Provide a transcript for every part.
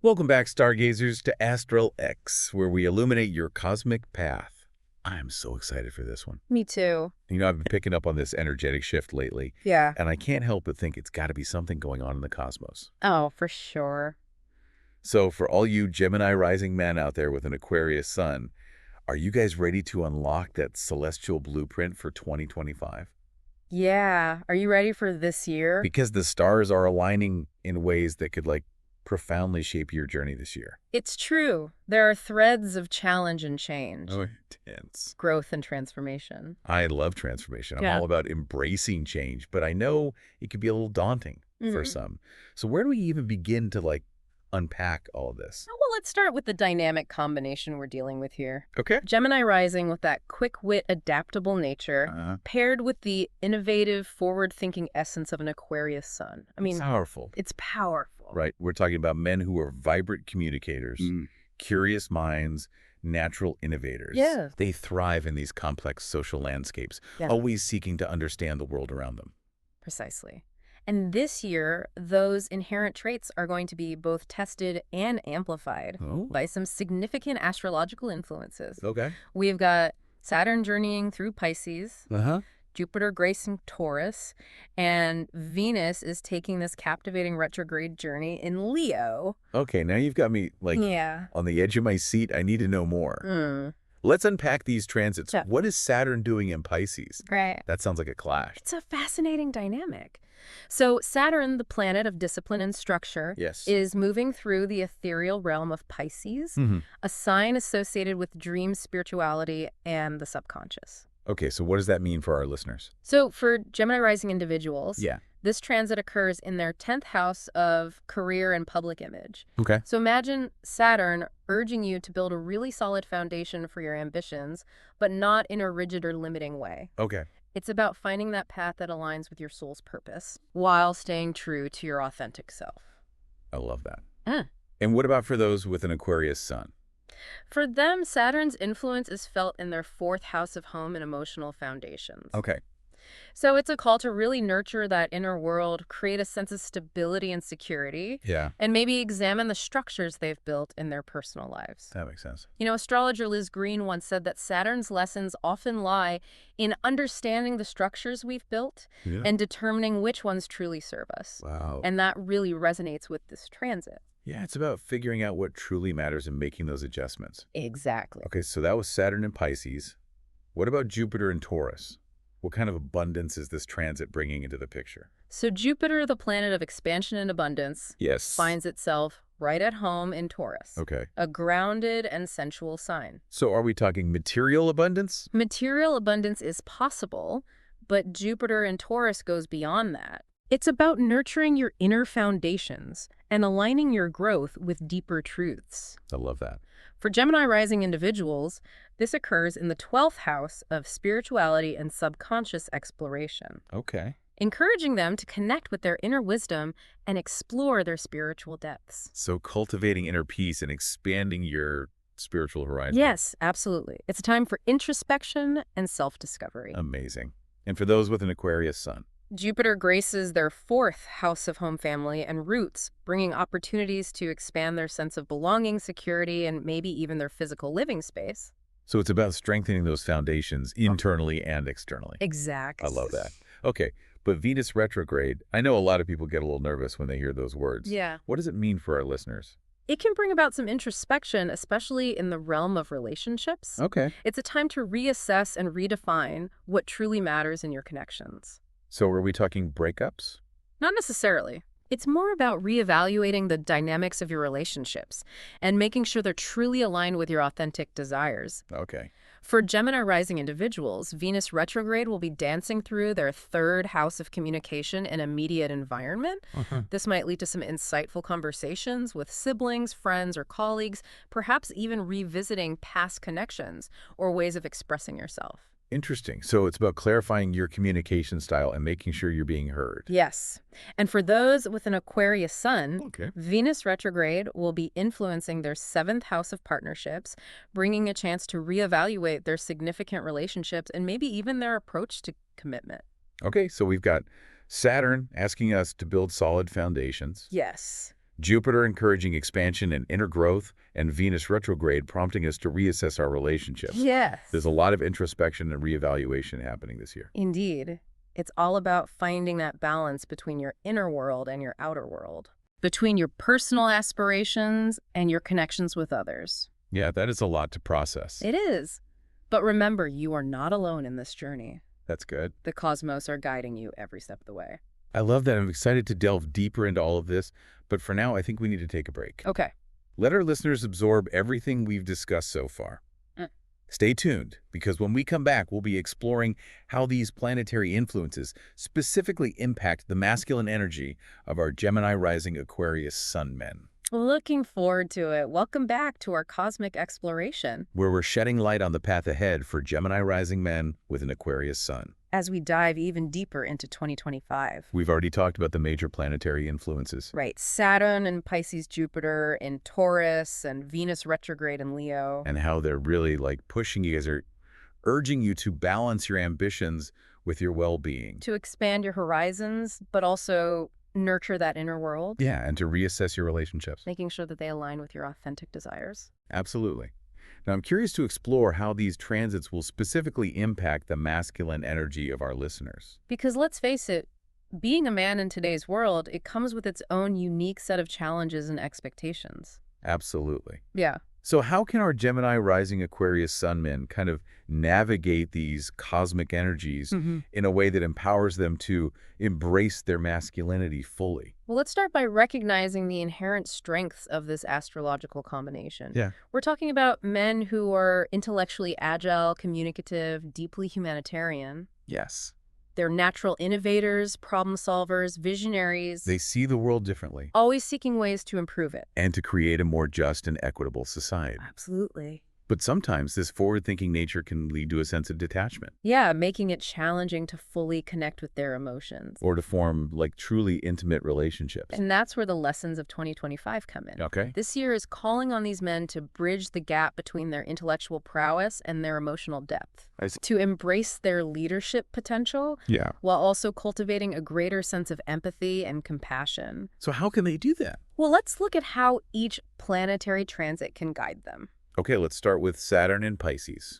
Welcome back, stargazers, to AstralX, where we illuminate your cosmic path. I'm so excited for this one. Me too. I've been picking up on this energetic shift lately, Yeah. and I can't help but think it's got to be something going on in the cosmos. Oh, for sure. So for all you Gemini rising men out there with an Aquarius sun, are you guys ready to unlock that celestial blueprint for 2025? Yeah. Are you ready for this year? Because the stars are aligning in ways that could, profoundly shape your journey this year. It's true. There are threads of challenge and change, Oh, intense. growth and transformation. I love transformation. I'm Yeah. all about embracing change, but I know it can be a little daunting for some. So where do we even begin to, unpack all of this? Well, let's start with the dynamic combination we're dealing with here. Okay. Gemini rising with that quick-wit, adaptable nature, paired with the innovative, forward-thinking essence of an Aquarius sun. I mean, Powerful. it's powerful. Right. We're talking about men who are vibrant communicators, curious minds, natural innovators. Yeah. They thrive in these complex social landscapes, Yeah. always seeking to understand the world around them. Precisely. And this year, those inherent traits are going to be both tested and amplified by some significant astrological influences. Okay. We've got Saturn journeying through Pisces, Jupiter gracing Taurus, and Venus is taking this captivating retrograde journey in Leo. Okay, now you've got me, on the edge of my seat. I need to know more. Let's unpack these transits. Yeah. What is Saturn doing in Pisces? Right. That sounds like a clash. It's a fascinating dynamic. So Saturn, the planet of discipline and structure, Yes. is moving through the ethereal realm of Pisces, a sign associated with dream spirituality and the subconscious. Okay, so what does that mean for our listeners? So for Gemini rising individuals, Yeah. this transit occurs in their 10th house of career and public image. Okay. So imagine Saturn urging you to build a really solid foundation for your ambitions, but not in a rigid or limiting way. Okay. It's about finding that path that aligns with your soul's purpose while staying true to your authentic self. I love that. Ah. And what about for those with an Aquarius sun? For them, Saturn's influence is felt in their 4th house of home and emotional foundations. Okay. So it's a call to really nurture that inner world, create a sense of stability and security, Yeah, and maybe examine the structures they've built in their personal lives. that makes sense. You know, astrologer Liz Green once said that Saturn's lessons often lie in understanding the structures we've built Yeah. and determining which ones truly serve us. Wow. And that really resonates with this transit. Yeah, it's about figuring out what truly matters and making those adjustments. Exactly. Okay, so that was Saturn in Pisces. What about Jupiter and Taurus? What kind of abundance is this transit bringing into the picture? So Jupiter, the planet of expansion and abundance, Yes. finds itself right at home in Taurus, Okay. a grounded and sensual sign. So are we talking material abundance? Material abundance is possible, but Jupiter in Taurus goes beyond that. It's about nurturing your inner foundations and aligning your growth with deeper truths. I love that. For Gemini rising individuals, this occurs in the 12th house of spirituality and subconscious exploration, Okay. encouraging them to connect with their inner wisdom and explore their spiritual depths. So cultivating inner peace and expanding your spiritual horizon. Yes, absolutely. It's a time for introspection and self-discovery. Amazing. And for those with an Aquarius sun? Jupiter graces their 4th house of home family and roots, bringing opportunities to expand their sense of belonging, security, and maybe even their physical living space. So it's about strengthening those foundations internally and externally. Exactly. I love that. Okay, but Venus retrograde, I know a lot of people get a little nervous when they hear those words. Yeah. What does it mean for our listeners? It can bring about some introspection, especially in the realm of relationships. Okay. It's a time to reassess and redefine what truly matters in your connections. So are we talking breakups? Not necessarily. It's more about reevaluating the dynamics of your relationships and making sure they're truly aligned with your authentic desires. Okay. For Gemini rising individuals, Venus retrograde will be dancing through their 3rd house of communication and immediate environment. This might lead to some insightful conversations with siblings, friends, or colleagues, perhaps even revisiting past connections or ways of expressing yourself. Interesting. So it's about clarifying your communication style and making sure you're being heard. Yes. And for those with an Aquarius sun, Okay. Venus retrograde will be influencing their 7th house of partnerships, bringing a chance to reevaluate their significant relationships and maybe even their approach to commitment. Okay, so we've got Saturn asking us to build solid foundations. Yes. Jupiter encouraging expansion and inner growth, and Venus retrograde prompting us to reassess our relationships. Yes. There's a lot of introspection and reevaluation happening this year. Indeed. It's all about finding that balance between your inner world and your outer world, between your personal aspirations and your connections with others. Yeah, that is a lot to process. It is. But remember, you are not alone in this journey. That's good. The cosmos are guiding you every step of the way. I love that. I'm excited to delve deeper into all of this, but for now, I think we need to take a break. Okay. Let our listeners absorb everything we've discussed so far. Stay tuned, because when we come back, we'll be exploring how these planetary influences specifically impact the masculine energy of our Gemini rising Aquarius sun men, Looking forward to it. Welcome back to our cosmic exploration. where we're shedding light on the path ahead for Gemini rising men with an Aquarius sun. As we dive even deeper into 2025. We've already talked about the major planetary influences. Right. Saturn and Pisces, Jupiter in Taurus, and Venus retrograde in Leo. And how they're really like pushing you guys, are urging you to balance your ambitions with your well-being. To expand your horizons, but also nurture that inner world. Yeah, and to reassess your relationships. Making sure that they align with your authentic desires. Absolutely. Now, I'm curious to explore how these transits will specifically impact the masculine energy of our listeners. Because let's face it, being a man in today's world, it comes with its own unique set of challenges and expectations. Absolutely. Yeah. So how can our Gemini rising Aquarius sun men kind of navigate these cosmic energies in a way that empowers them to embrace their masculinity fully? Well, let's start by recognizing the inherent strengths of this astrological combination. Yeah. We're talking about men who are intellectually agile, communicative, deeply humanitarian. Yes. They're natural innovators, problem solvers, visionaries, They see the world differently always seeking ways to improve it. and to create a more just and equitable society. Absolutely. But sometimes this forward-thinking nature can lead to a sense of detachment Yeah, making it challenging to fully connect with their emotions. or to form like truly intimate relationships. And that's where the lessons of 2025 come in. Okay. This year is calling on these men to bridge the gap between their intellectual prowess and their emotional depth. I see. To embrace their leadership potential Yeah. while also cultivating a greater sense of empathy and compassion. So how can they do that? Well, let's look at how each planetary transit can guide them. Okay, let's start with Saturn and Pisces.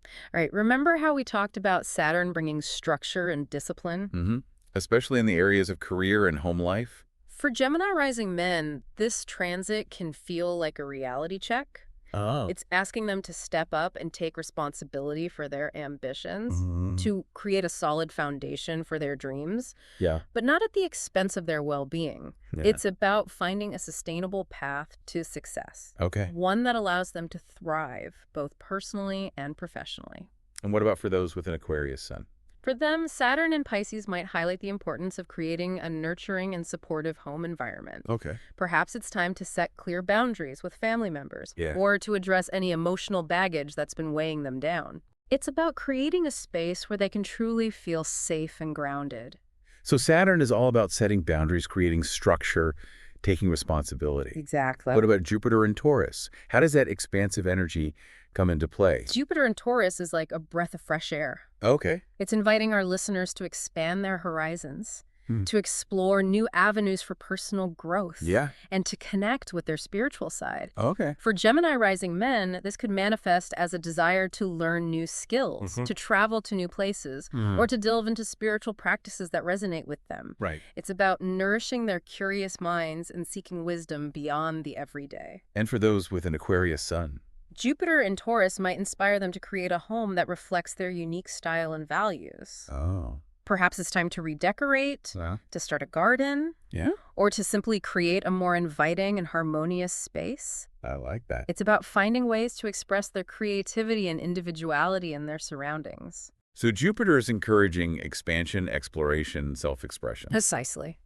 All right, remember how we talked about Saturn bringing structure and discipline? Especially in the areas of career and home life. For Gemini rising men, this transit can feel like a reality check. Oh. It's asking them to step up and take responsibility for their ambitions, to create a solid foundation for their dreams, Yeah. but not at the expense of their well-being. Yeah. It's about finding a sustainable path to success, Okay. one that allows them to thrive both personally and professionally. And what about for those with an Aquarius sun? For them, Saturn and Pisces might highlight the importance of creating a nurturing and supportive home environment. Okay. Perhaps it's time to set clear boundaries with family members, Yeah. or to address any emotional baggage that's been weighing them down. It's about creating a space where they can truly feel safe and grounded. So Saturn is all about setting boundaries, creating structure, taking responsibility. Exactly. What about Jupiter and Taurus? How does that expansive energy come into play? Jupiter in Taurus is like a breath of fresh air. Okay. It's inviting our listeners to expand their horizons, to explore new avenues for personal growth, Yeah. and to connect with their spiritual side. Okay. For Gemini rising men, this could manifest as a desire to learn new skills, to travel to new places, or to delve into spiritual practices that resonate with them. Right. It's about nourishing their curious minds and seeking wisdom beyond the everyday. And for those with an Aquarius sun? Jupiter in Taurus might inspire them to create a home that reflects their unique style and values. Oh. Perhaps it's time to redecorate, to start a garden, Yeah. or to simply create a more inviting and harmonious space. I like that. It's about finding ways to express their creativity and individuality in their surroundings. So Jupiter is encouraging expansion, exploration, self-expression. Precisely.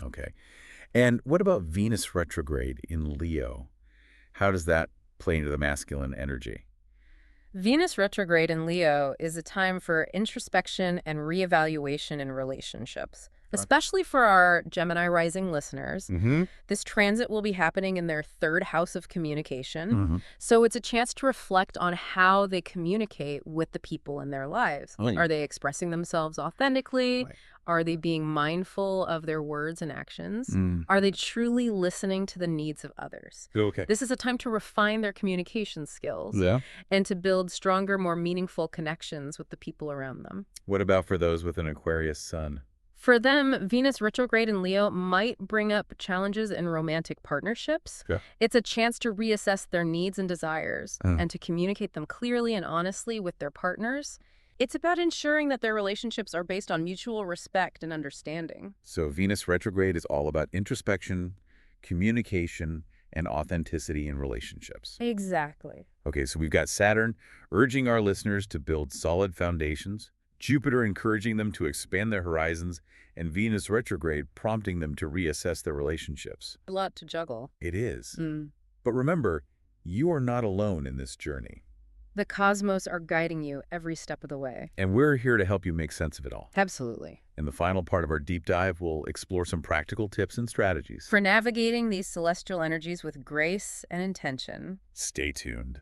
Okay. And what about Venus retrograde in Leo? How does that play into the masculine energy? Venus retrograde in Leo is a time for introspection and reevaluation in relationships, especially for our Gemini rising listeners. Mm-hmm. This transit will be happening in their third house of communication. Mm-hmm. So it's a chance to reflect on how they communicate with the people in their lives. Right. Are they expressing themselves authentically? Right. Are they being mindful of their words and actions? Mm. Are they truly listening to the needs of others? Okay. This is a time to refine their communication skills Yeah. and to build stronger, more meaningful connections with the people around them. What about for those with an Aquarius sun? For them, Venus retrograde in Leo might bring up challenges in romantic partnerships. Okay. It's a chance to reassess their needs and desires and to communicate them clearly and honestly with their partners. It's about ensuring that their relationships are based on mutual respect and understanding. So Venus retrograde is all about introspection, communication, and authenticity in relationships. Exactly. Okay, so we've got Saturn urging our listeners to build solid foundations, Jupiter encouraging them to expand their horizons, and Venus retrograde prompting them to reassess their relationships. A lot to juggle. It is. Mm. But remember, you are not alone in this journey. The cosmos are guiding you every step of the way. And we're here to help you make sense of it all. Absolutely. In the final part of our deep dive, we'll explore some practical tips and strategies. For navigating these celestial energies with grace and intention. Stay tuned.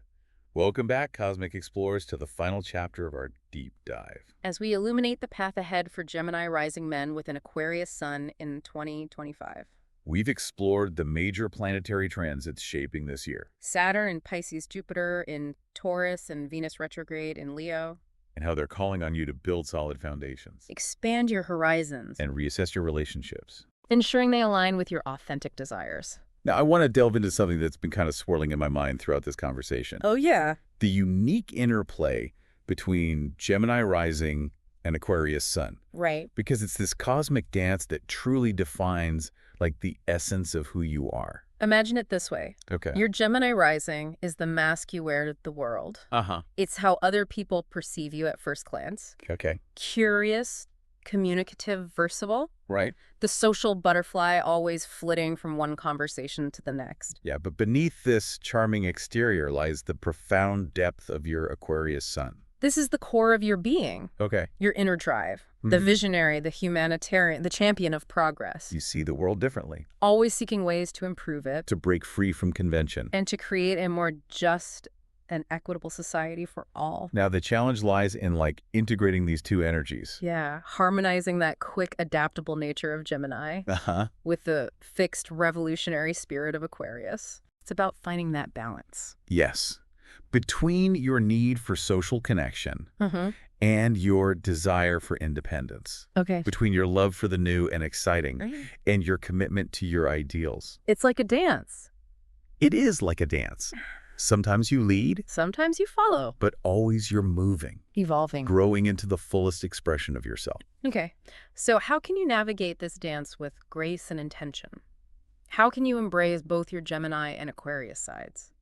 Welcome back, Cosmic Explorers, to the final chapter of our deep dive. As we illuminate the path ahead for Gemini rising men with an Aquarius sun in 2025. We've explored the major planetary transits shaping this year. Saturn in Pisces, Jupiter in Taurus, and Venus retrograde in Leo. And how they're calling on you to build solid foundations. Expand your horizons. And reassess your relationships. Ensuring they align with your authentic desires. Now, I want to delve into something that's been kind of swirling in my mind throughout this conversation. Oh, yeah. The unique interplay between Gemini rising and Aquarius sun. Right. Because it's this cosmic dance that truly defines, like, the essence of who you are. Imagine it this way. Okay. Your Gemini rising is the mask you wear to the world. Uh-huh. It's how other people perceive you at first glance. Okay. Curious, communicative, versatile. Right. The social butterfly always flitting from one conversation to the next. Yeah, but beneath this charming exterior lies the profound depth of your Aquarius sun. This is the core of your being. Okay. Your inner drive. The visionary, the humanitarian, the champion of progress. You see the world differently. Always seeking ways to improve it. To break free from convention. And to create a more just and equitable society for all. Now, the challenge lies in, like, integrating these two energies. Yeah, harmonizing that quick, adaptable nature of Gemini Uh-huh. with the fixed, revolutionary spirit of Aquarius. It's about finding that balance. Yes. Between your need for social connection and your desire for independence. Okay. Between your love for the new and exciting and your commitment to your ideals. It's like a dance. It is like a dance. Sometimes you lead, Sometimes you follow. but always you're moving, Evolving. growing into the fullest expression of yourself. Okay. So how can you navigate this dance with grace and intention? How can you embrace both your Gemini and Aquarius sides?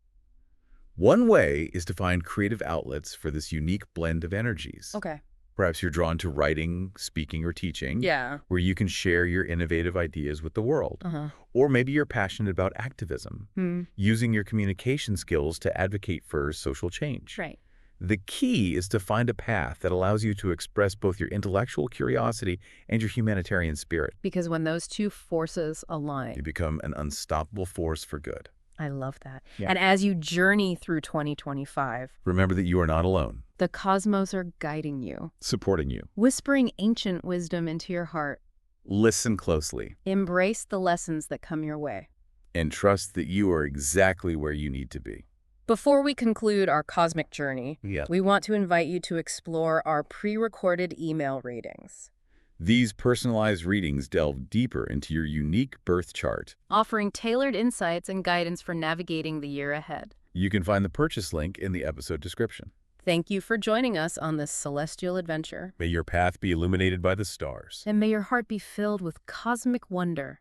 One way is to find creative outlets for this unique blend of energies. Okay. Perhaps you're drawn to writing, speaking, or teaching, Yeah. where you can share your innovative ideas with the world. Uh-huh. Or maybe you're passionate about activism, using your communication skills to advocate for social change. Right. The key is to find a path that allows you to express both your intellectual curiosity and your humanitarian spirit. Because when those two forces You align, become an unstoppable force for good. I love that. Yeah. And as you journey through 2025, Remember that you are not alone, the cosmos are guiding you, supporting you. whispering ancient wisdom into your heart. Listen closely Embrace the lessons that come your way. and trust that you are exactly where you need to be. Before we conclude our cosmic journey, Yeah. we want to invite you to explore our pre-recorded email readings, These personalized readings delve deeper into your unique birth chart. offering tailored insights and guidance for navigating the year ahead. You can find the purchase link in the episode description. Thank you for joining us on this celestial adventure. May your path be illuminated by the stars. And may your heart be filled with cosmic wonder.